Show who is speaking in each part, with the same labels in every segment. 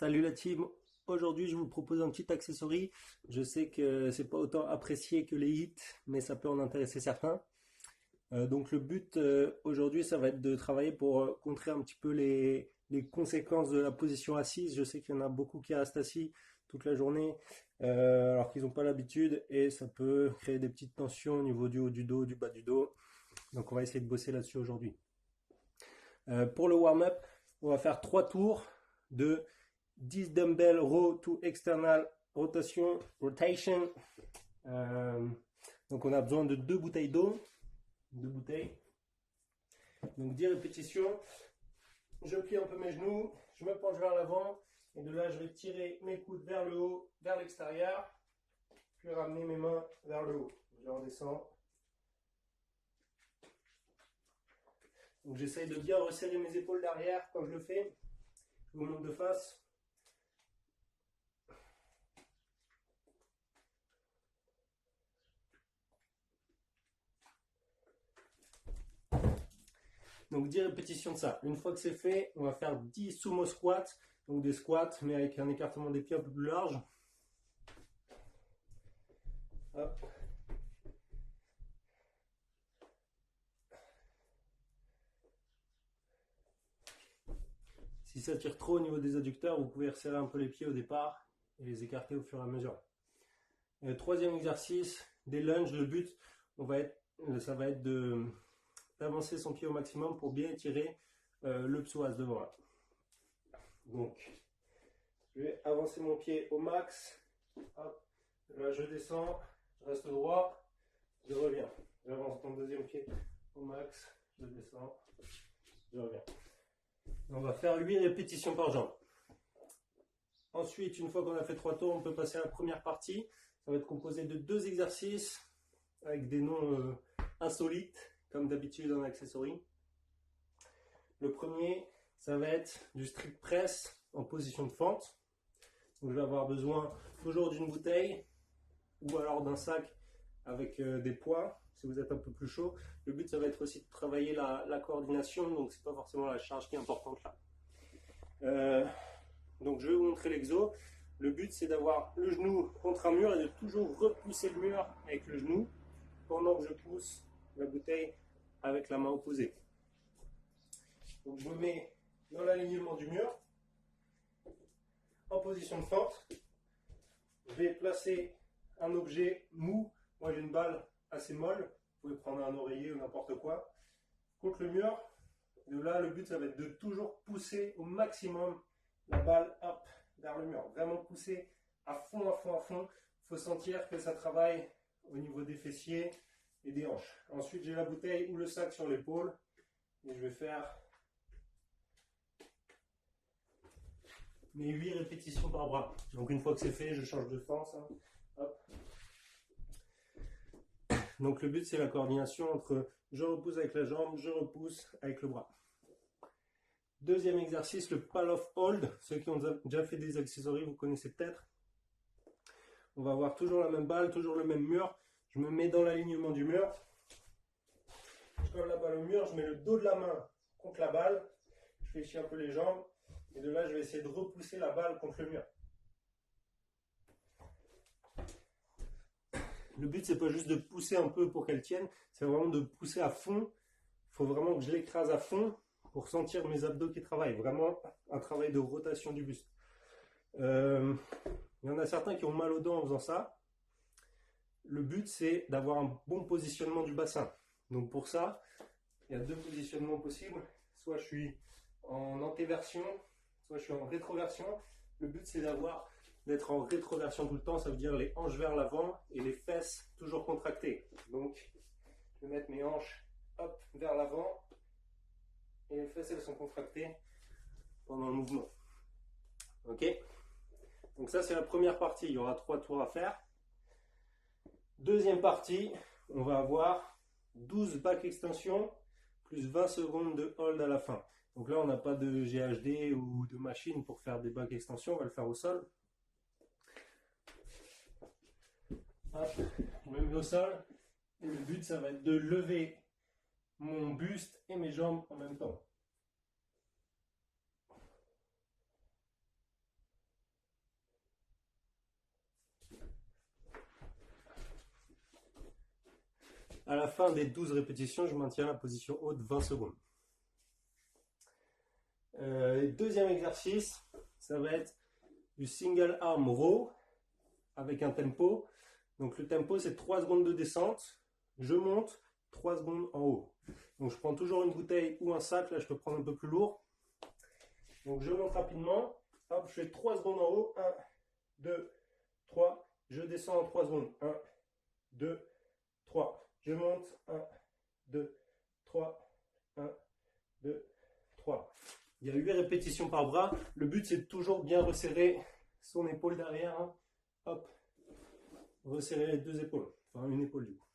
Speaker 1: Salut la team, aujourd'hui je vous propose un petit accessory. Je sais que c'est pas autant apprécié que les hits, mais ça peut en intéresser certains. Donc le but aujourd'hui ça va être de travailler pour contrer un petit peu les conséquences de la position assise. Je sais qu'il y en a beaucoup qui restent assis toute la journée alors qu'ils n'ont pas l'habitude et ça peut créer des petites tensions au niveau du haut du dos, du bas du dos. Donc on va essayer de bosser là-dessus aujourd'hui. Pour le warm-up, on va faire 3 tours de 10 dumbbell row to external rotation. Euh, donc on a besoin de 2 bouteilles d'eau. 2 bouteilles. Donc 10 répétitions. Je plie un peu mes genoux, je me penche vers l'avant. Et de là, je vais tirer mes coudes vers le haut, vers l'extérieur. Puis ramener mes mains vers le haut. Je redescends. Donc j'essaye de bien resserrer mes épaules derrière quand je le fais. Je vous montre de face. Donc 10 répétitions de ça. Une fois que c'est fait, on va faire 10 sumo squats. Donc des squats, mais avec un écartement des pieds un peu plus large. Hop. Si ça tire trop au niveau des adducteurs, vous pouvez resserrer un peu les pieds au départ et les écarter au fur et à mesure. Troisième exercice, des lunges. Le but, ça va être d'avancer son pied au maximum pour bien étirer le psoas devant là. Donc, je vais avancer mon pied au max. Hop. Là, je descends, je reste droit, je reviens. J'avance mon deuxième pied au max, je descends, je reviens. On va faire 8 répétitions par jambe. Ensuite, une fois qu'on a fait 3 tours, on peut passer à la première partie. Ça va être composé de 2 exercices avec des noms insolites, comme d'habitude en accessory. Le premier, ça va être du strict press en position de fente. Donc, je vais avoir besoin toujours d'une bouteille ou alors d'un sac avec des poids si vous êtes un peu plus chaud. Le but, ça va être aussi de travailler la coordination, donc c'est pas forcément la charge qui est importante là. Donc je vais vous montrer l'exo. Le but, c'est d'avoir le genou contre un mur et de toujours repousser le mur avec le genou pendant que je pousse la bouteille avec la main opposée. Donc je me mets dans l'alignement du mur en position de fente. Je vais placer un objet mou. Moi j'ai une balle assez molle. Vous pouvez prendre un oreiller ou n'importe quoi. Contre le mur. De là, le but, ça va être de toujours pousser au maximum la balle vers le mur. Vraiment pousser à fond, à fond, à fond. Il faut sentir que ça travaille au niveau des fessiers et des hanches. Ensuite, j'ai la bouteille ou le sac sur l'épaule. Et je vais faire mes 8 répétitions par bras. Donc une fois que c'est fait, je change de sens. Hop. Donc le but, c'est la coordination entre je repousse avec la jambe, je repousse avec le bras. Deuxième exercice, le pal of hold. Ceux qui ont déjà fait des accessories, vous connaissez peut-être. On va avoir toujours la même balle, toujours le même mur. Je me mets dans l'alignement du mur. Je colle la balle au mur, je mets le dos de la main contre la balle. Je fléchis un peu les jambes. Et de là, je vais essayer de repousser la balle contre le mur. Le but, c'est pas juste de pousser un peu pour qu'elle tienne, c'est vraiment de pousser à fond. Il faut vraiment que je l'écrase à fond pour sentir mes abdos qui travaillent. Vraiment un travail de rotation du buste. Il y en a certains qui ont mal aux dents en faisant ça. Le but, c'est d'avoir un bon positionnement du bassin. Donc pour ça, il y a 2 positionnements possibles. Soit je suis en antéversion, soit je suis en rétroversion. Le but, c'est d'être en rétroversion tout le temps. Ça veut dire les hanches vers l'avant et les fesses toujours contractées. Donc, je vais mettre mes hanches vers l'avant et les fesses, elles sont contractées pendant le mouvement. Ok? Donc ça, c'est la première partie. Il y aura 3 tours à faire. Deuxième partie, on va avoir 12 back extensions plus 20 secondes de hold à la fin. Donc là, on n'a pas de GHD ou de machine pour faire des back extensions. On va le faire au sol. Hop, je me mets au sol. Et le but, ça va être de lever mon buste et mes jambes en même temps. À la fin des 12 répétitions, je maintiens la position haute 20 secondes. Deuxième exercice, ça va être du single arm row avec un tempo. Donc le tempo, c'est 3 secondes de descente. Je monte 3 secondes en haut. Donc je prends toujours une bouteille ou un sac. Là, je peux prendre un peu plus lourd. Donc je monte rapidement. Hop, je fais 3 secondes en haut. 1, 2, 3. Je descends en 3 secondes. 1, 2, 3. Je monte. 1, 2, 3. 1, 2, 3. Il y a 8 répétitions par bras. Le but, c'est de toujours bien resserrer son épaule derrière. Hein. Hop. Resserrer les deux épaules. Enfin, une épaule du coup.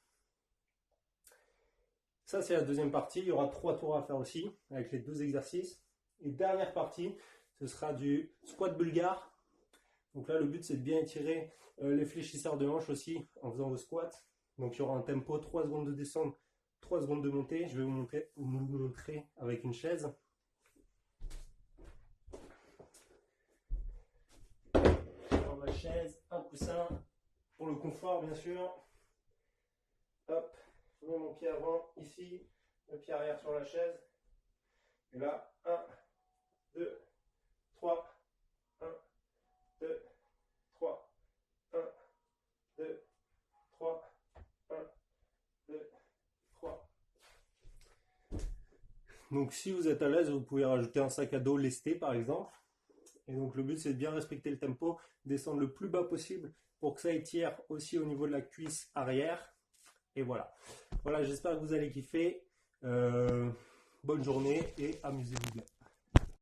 Speaker 1: Ça, c'est la deuxième partie. Il y aura 3 tours à faire aussi, avec les 2 exercices. Et dernière partie, ce sera du squat bulgare. Donc là, le but, c'est de bien étirer les fléchisseurs de hanches aussi, en faisant vos squats. Donc il y aura un tempo, 3 secondes de descente, 3 secondes de montée. Je vais vous montrer avec une chaise. Dans ma chaise, un coussin, pour le confort, bien sûr. Hop. Je mets mon pied avant ici, le pied arrière sur la chaise. Et là, 1, 2, 3, 1, 2, 3, 1, 2, 3, 1, 2, 3. Donc si vous êtes à l'aise, vous pouvez rajouter un sac à dos lesté par exemple. Et donc le but, c'est de bien respecter le tempo, descendre le plus bas possible pour que ça étire aussi au niveau de la cuisse arrière. Et voilà. Voilà, j'espère que vous allez kiffer. Bonne journée et amusez-vous bien.